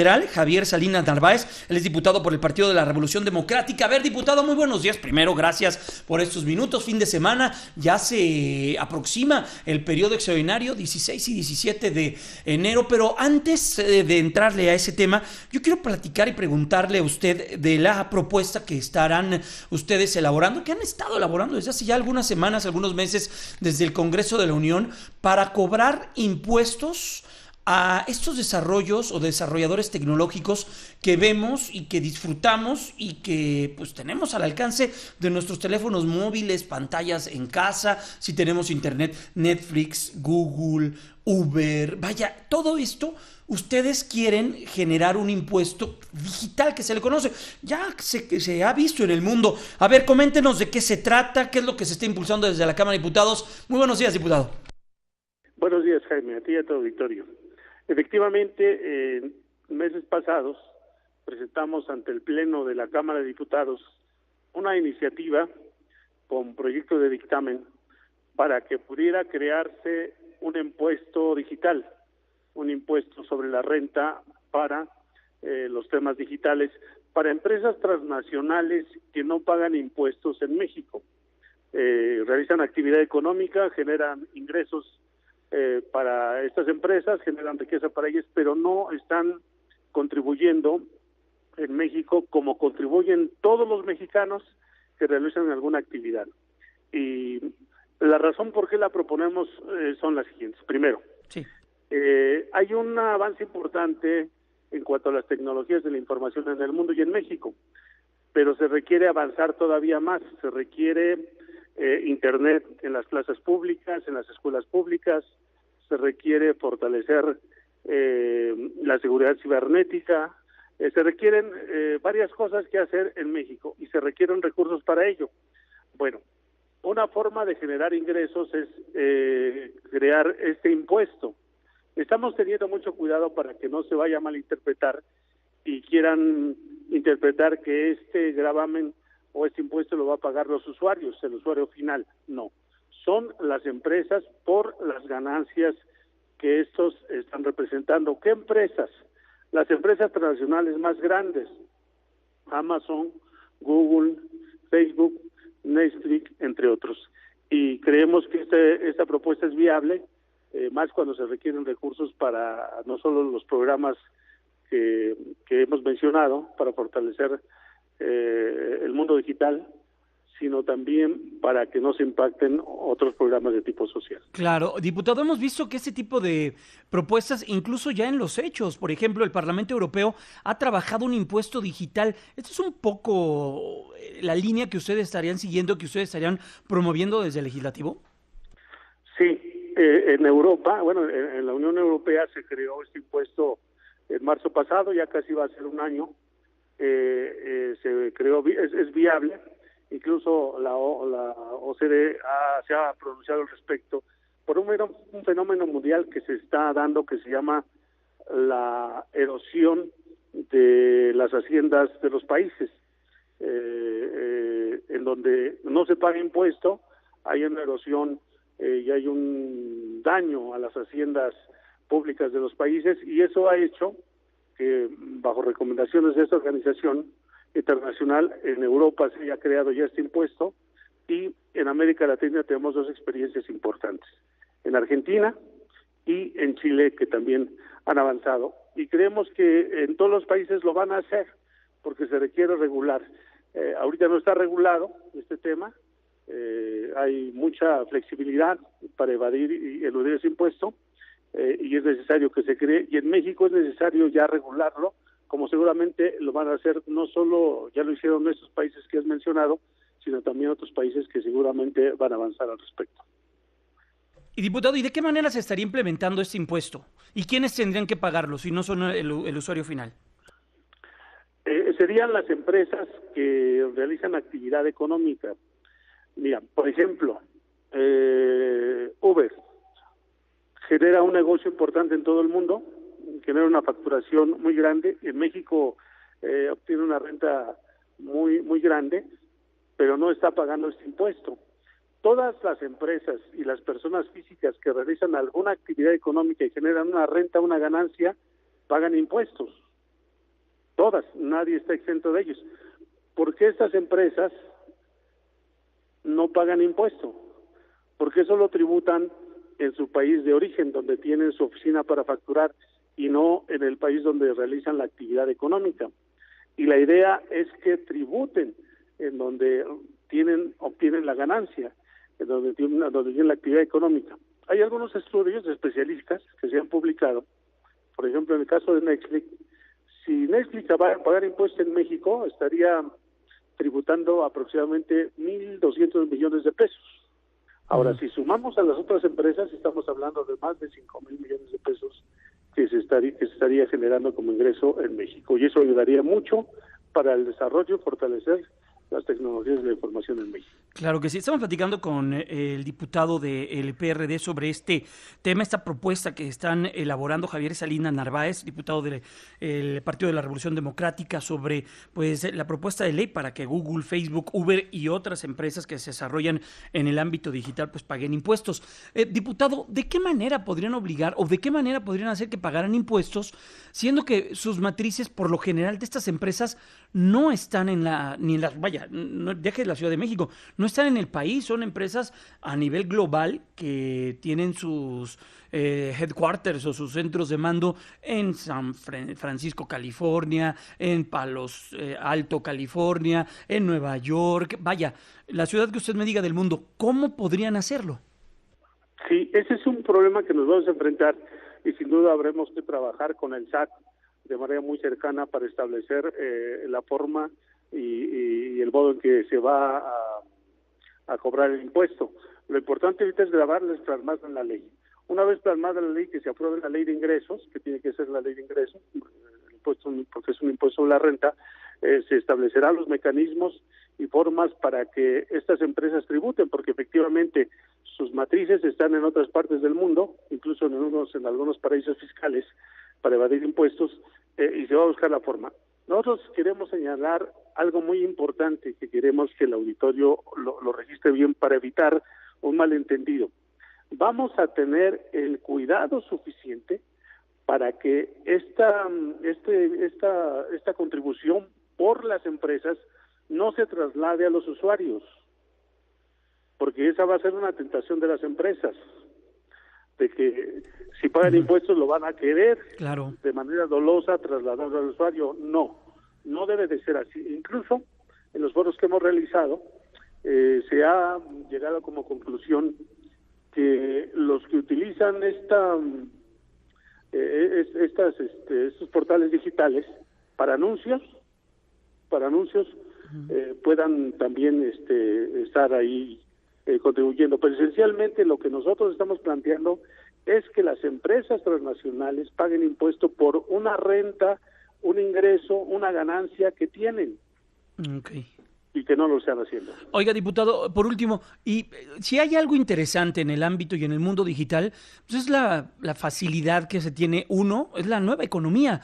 Federal, Javier Salinas Narváez, él es diputado por el Partido de la Revolución Democrática. A ver, diputado, muy buenos días. Primero, gracias por estos minutos. Fin de semana, ya se aproxima el periodo extraordinario, 16 y 17 de enero, pero antes de entrarle a ese tema, yo quiero platicar y preguntarle a usted de la propuesta que estarán ustedes elaborando, que han estado elaborando desde hace ya algunas semanas, algunos meses, desde el Congreso de la Unión, para cobrar impuestos a estos desarrollos o desarrolladores tecnológicos que vemos y que disfrutamos y que pues tenemos al alcance de nuestros teléfonos móviles, pantallas en casa, si tenemos internet, Netflix, Google, Uber, vaya, todo esto. Ustedes quieren generar un impuesto digital que se le conoce, ya se ha visto en el mundo. A ver, coméntenos de qué se trata, qué es lo que se está impulsando desde la Cámara de Diputados. Muy buenos días, diputado. Buenos días, Jaime, a ti y a tu auditorio. Efectivamente, en meses pasados presentamos ante el Pleno de la Cámara de Diputados una iniciativa con proyecto de dictamen para que pudiera crearse un impuesto digital, un impuesto sobre la renta para los temas digitales, para empresas transnacionales que no pagan impuestos en México. Realizan actividad económica, generan ingresos para estas empresas, generan riqueza para ellas, pero no están contribuyendo en México como contribuyen todos los mexicanos que realizan alguna actividad. Y la razón por qué la proponemos son las siguientes. Primero, sí. Hay un avance importante en cuanto a las tecnologías de la información en el mundo y en México, pero se requiere avanzar todavía más, se requiere Internet en las plazas públicas, en las escuelas públicas, se requiere fortalecer la seguridad cibernética, se requieren varias cosas que hacer en México y se requieren recursos para ello. Bueno, una forma de generar ingresos es crear este impuesto. Estamos teniendo mucho cuidado para que no se vaya a malinterpretar y quieran interpretar que este gravamen o este impuesto lo va a pagar los usuarios, el usuario final. No, son las empresas por las ganancias que estos están representando. ¿Qué empresas? Las empresas transnacionales más grandes, Amazon, Google, Facebook, Netflix, entre otros. Y creemos que esta propuesta es viable, más cuando se requieren recursos para no solo los programas que hemos mencionado, para fortalecer el mundo digital, sino también para que no se impacten otros programas de tipo social. Claro, diputado, hemos visto que este tipo de propuestas, incluso ya en los hechos, por ejemplo, el Parlamento Europeo ha trabajado un impuesto digital. ¿Esto es un poco la línea que ustedes estarían siguiendo, que ustedes estarían promoviendo desde el legislativo? Sí, en Europa, bueno, en la Unión Europea se creó este impuesto en marzo pasado, ya casi va a ser un año. Se creó, es viable. Incluso la OCDE se ha pronunciado al respecto por un fenómeno mundial que se está dando, que se llama la erosión de las haciendas de los países, en donde no se paga impuesto, hay una erosión y hay un daño a las haciendas públicas de los países, y eso ha hecho que, bajo recomendaciones de esta organización internacional, en Europa se haya creado ya este impuesto, y en América Latina tenemos dos experiencias importantes, en Argentina y en Chile, que también han avanzado, y creemos que en todos los países lo van a hacer porque se requiere regular. Ahorita no está regulado este tema, hay mucha flexibilidad para evadir y eludir ese impuesto, y es necesario que se cree, y en México es necesario ya regularlo, como seguramente lo van a hacer, no solo ya lo hicieron estos países que has mencionado, sino también otros países que seguramente van a avanzar al respecto. Y diputado, ¿y de qué manera se estaría implementando este impuesto? ¿Y quiénes tendrían que pagarlo si no son el usuario final? Serían las empresas que realizan actividad económica. Mira, por ejemplo, Uber genera un negocio importante en todo el mundo, genera una facturación muy grande. En México obtiene una renta muy grande, pero no está pagando este impuesto. Todas las empresas y las personas físicas que realizan alguna actividad económica y generan una renta, una ganancia, pagan impuestos. todas, nadie está exento de ellos. ¿Por qué estas empresas no pagan impuesto? ¿Por qué solo tributan en su país de origen, donde tienen su oficina para facturar, y no en el país donde realizan la actividad económica? Y la idea es que tributen en donde obtienen la ganancia, en donde tienen la actividad económica. Hay algunos estudios de especialistas que se han publicado, por ejemplo, en el caso de Netflix. Si Netflix va a pagar impuestos en México, estaría tributando aproximadamente 1.200 millones de pesos. Ahora, si sumamos a las otras empresas, estamos hablando de más de 5.000 millones de pesos que se estaría generando como ingreso en México. Y eso ayudaría mucho para el desarrollo y fortalecer las tecnologías de la información en México. Claro que sí. Estamos platicando con el diputado del PRD sobre este tema, esta propuesta que están elaborando Javier Salinas Narváez, diputado del Partido de la Revolución Democrática, sobre pues la propuesta de ley para que Google, Facebook, Uber y otras empresas que se desarrollan en el ámbito digital pues paguen impuestos. Diputado, ¿de qué manera podrían obligar o de qué manera podrían hacer que pagaran impuestos, siendo que sus matrices por lo general de estas empresas no están no deje la Ciudad de México, no están en el país, son empresas a nivel global que tienen sus headquarters o sus centros de mando en San Francisco, California, en Palos Alto, California, en Nueva York, vaya, la ciudad que usted me diga del mundo. ¿Cómo podrían hacerlo? Sí, ese es un problema que nos vamos a enfrentar y sin duda habremos que trabajar con el SAT de manera muy cercana para establecer la forma y el modo en que se va a cobrar el impuesto. Lo importante ahorita es grabarles, plasmarlo en la ley. Una vez plasmada la ley, que se apruebe la ley de ingresos, que tiene que ser la ley de ingresos, el impuesto, porque es un impuesto sobre la renta, se establecerán los mecanismos y formas para que estas empresas tributen, porque efectivamente sus matrices están en otras partes del mundo, incluso en algunos paraísos fiscales, para evadir impuestos, y se va a buscar la forma. Nosotros queremos señalar algo muy importante que queremos que el auditorio lo registre bien para evitar un malentendido. Vamos a tener el cuidado suficiente para que esta contribución por las empresas no se traslade a los usuarios, porque esa va a ser una tentación de las empresas, de que si pagan impuestos lo van a querer de manera dolosa trasladarlo al usuario. No debe de ser así. Incluso en los foros que hemos realizado se ha llegado como conclusión que los que utilizan estos portales digitales para anuncios puedan también estar ahí contribuyendo. Pero esencialmente lo que nosotros estamos planteando es que las empresas transnacionales paguen impuesto por una renta, un ingreso, una ganancia que tienen. Okay. Y que no lo están haciendo. Oiga, diputado, por último, y si hay algo interesante en el ámbito y en el mundo digital, pues es la facilidad que se tiene es la nueva economía.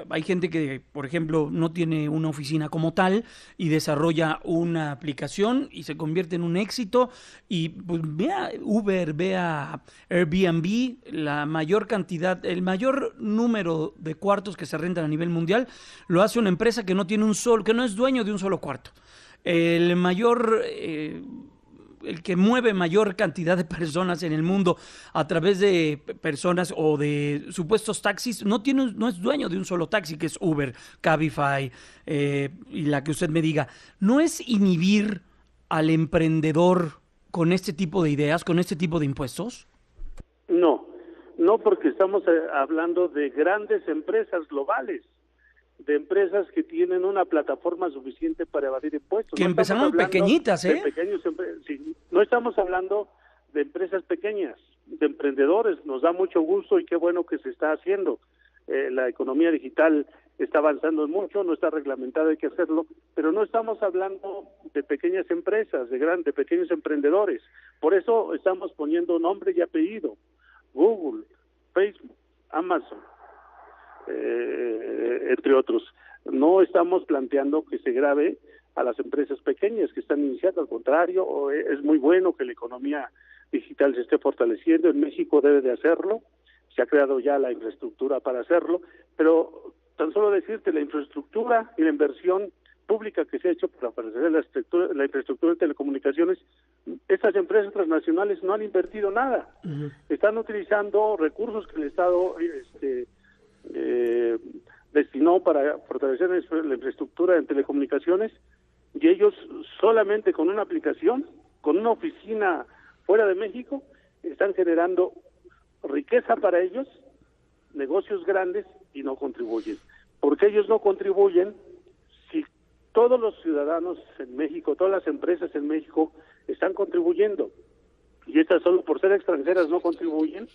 Hay gente que, por ejemplo, no tiene una oficina como tal y desarrolla una aplicación y se convierte en un éxito. Y pues vea Uber, vea Airbnb, el mayor número de cuartos que se rentan a nivel mundial lo hace una empresa que no es dueño de un solo cuarto. El que mueve mayor cantidad de personas en el mundo a través de personas o de supuestos taxis, no es dueño de un solo taxi, que es Uber, Cabify, y la que usted me diga. ¿No es inhibir al emprendedor con este tipo de ideas, con este tipo de impuestos? No, porque estamos hablando de grandes empresas globales, de empresas que tienen una plataforma suficiente para evadir impuestos. Que empezaron pequeñitas, ¿eh? Sí, no estamos hablando de empresas pequeñas, de emprendedores. Nos da mucho gusto y qué bueno que se está haciendo. La economía digital está avanzando mucho, no está reglamentada, hay que hacerlo, pero no estamos hablando de pequeñas empresas, de pequeños emprendedores. Por eso estamos poniendo nombre y apellido: Google, Facebook, Amazon, entre otros. No estamos planteando que se grave a las empresas pequeñas que están iniciando, al contrario, es muy bueno que la economía digital se esté fortaleciendo. En México debe de hacerlo, se ha creado ya la infraestructura para hacerlo, pero tan solo decirte, la infraestructura y la inversión pública que se ha hecho para fortalecer la infraestructura de telecomunicaciones, estas empresas transnacionales no han invertido nada. Están utilizando recursos que el Estado destinó para fortalecer la infraestructura en telecomunicaciones, y ellos solamente con una aplicación, con una oficina fuera de México, están generando riqueza para ellos, negocios grandes, y no contribuyen. ¿Por qué ellos no contribuyen? Si todos los ciudadanos en México, todas las empresas en México están contribuyendo, y estas solo por ser extranjeras no contribuyen,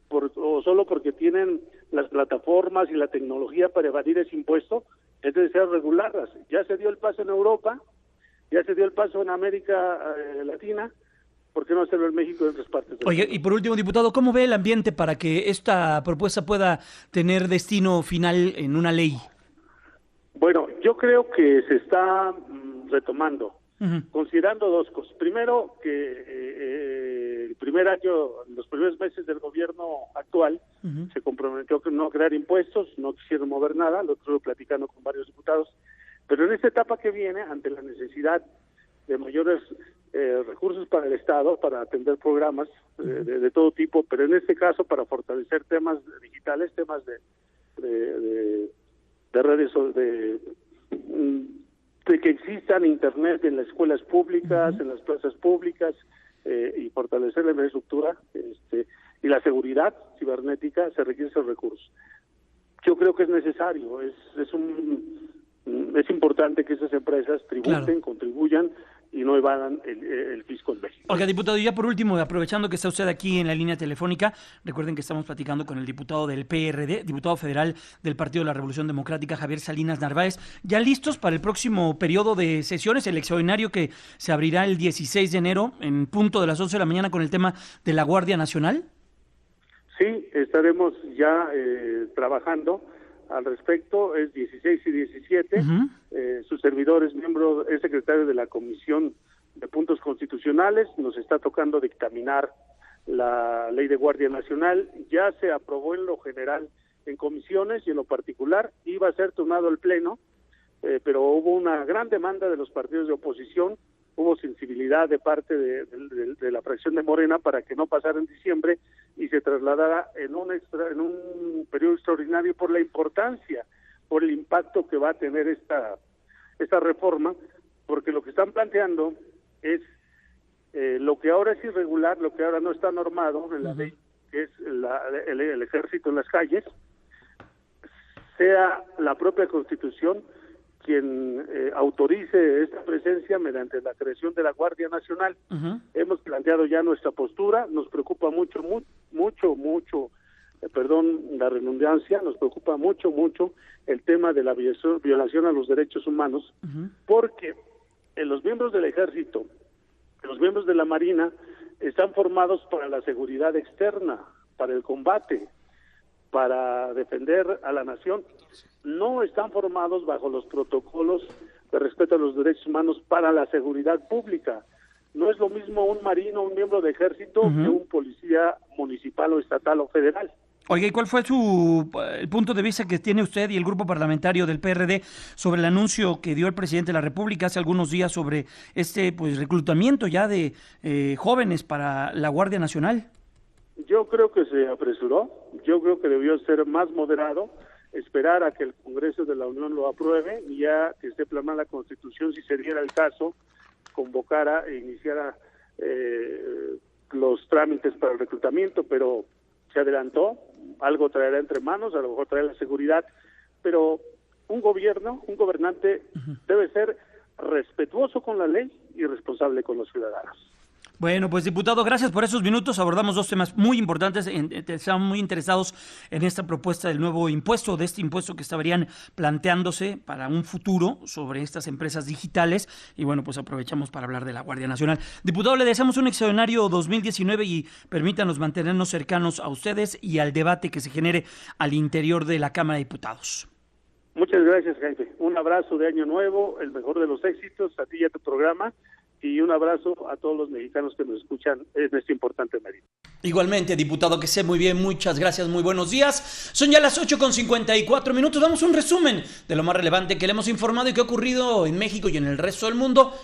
o solo porque tienen las plataformas y la tecnología para evadir ese impuesto, es necesario regularlas. Ya se dio el paso en Europa, ya se dio el paso en América Latina, ¿por qué no hacerlo en México y en otras partes del Oye, mundo? y por último, diputado, ¿cómo ve el ambiente para que esta propuesta pueda tener destino final en una ley? Bueno, yo creo que se está retomando, considerando dos cosas. Primero, que el primer año, los primeros meses del gobierno actual, se comprometió a no crear impuestos, no quisieron mover nada, lo estuve platicando con varios diputados, pero en esta etapa que viene, ante la necesidad de mayores recursos para el Estado, para atender programas de todo tipo, pero en este caso para fortalecer temas digitales, temas de redes, de que existan internet en las escuelas públicas, en las plazas públicas, y fortalecer la infraestructura y la seguridad cibernética, se requieren esos recursos. Yo creo que es necesario, es importante que esas empresas tributen, contribuyan y no evadan el fisco en México. Oiga, diputado, y ya por último, aprovechando que está usted aquí en la línea telefónica, recuerden que estamos platicando con el diputado del PRD, diputado federal del Partido de la Revolución Democrática, Javier Salinas Narváez, ya listos para el próximo periodo de sesiones, el extraordinario que se abrirá el 16 de enero en punto de las 11 de la mañana con el tema de la Guardia Nacional. Sí, estaremos ya trabajando al respecto, es 16 y 17, su servidor es secretario de la Comisión de Puntos Constitucionales, nos está tocando dictaminar la Ley de Guardia Nacional, ya se aprobó en lo general en comisiones y en lo particular iba a ser turnado el Pleno, pero hubo una gran demanda de los partidos de oposición, hubo sensibilidad de parte de la fracción de Morena para que no pasara en diciembre y se trasladara en un periodo extraordinario por la importancia, por el impacto que va a tener esta reforma, porque lo que están planteando es lo que ahora es irregular, lo que ahora no está normado en la ley, que es el ejército en las calles, sea la propia Constitución quien autorice esta presencia mediante la creación de la Guardia Nacional. Hemos planteado ya nuestra postura, nos preocupa mucho, perdón la redundancia, nos preocupa mucho el tema de la violación a los derechos humanos, porque los miembros del Ejército, los miembros de la Marina, están formados para la seguridad externa, para el combate, para defender a la nación. No están formados bajo los protocolos de respeto a los derechos humanos para la seguridad pública. No es lo mismo un marino, un miembro de ejército, que un policía municipal o estatal o federal. Oiga, ¿y cuál fue el punto de vista que tiene usted y el grupo parlamentario del PRD sobre el anuncio que dio el presidente de la República hace algunos días sobre reclutamiento ya de jóvenes para la Guardia Nacional? Yo creo que se apresuró, yo creo que debió ser más moderado, esperar a que el Congreso de la Unión lo apruebe y ya que esté plasmada la Constitución, si se diera el caso, convocara e iniciara los trámites para el reclutamiento, pero se adelantó, algo traerá entre manos, a lo mejor traerá la seguridad, pero un gobernante debe ser respetuoso con la ley y responsable con los ciudadanos. Bueno, pues diputado, gracias por esos minutos. Abordamos dos temas muy importantes. Estamos muy interesados en esta propuesta del nuevo impuesto, de este impuesto que estarían planteándose para un futuro sobre estas empresas digitales. Y bueno, pues aprovechamos para hablar de la Guardia Nacional. Diputado, le deseamos un extraordinario 2019 y permítanos mantenernos cercanos a ustedes y al debate que se genere al interior de la Cámara de Diputados. Muchas gracias, Jaime. Un abrazo de año nuevo, el mejor de los éxitos a ti y a tu programa. y un abrazo a todos los mexicanos que nos escuchan en este importante medio. Igualmente, diputado, que esté muy bien, muchas gracias, muy buenos días. Son ya las 8:54. Damos un resumen de lo más relevante que le hemos informado y que ha ocurrido en México y en el resto del mundo.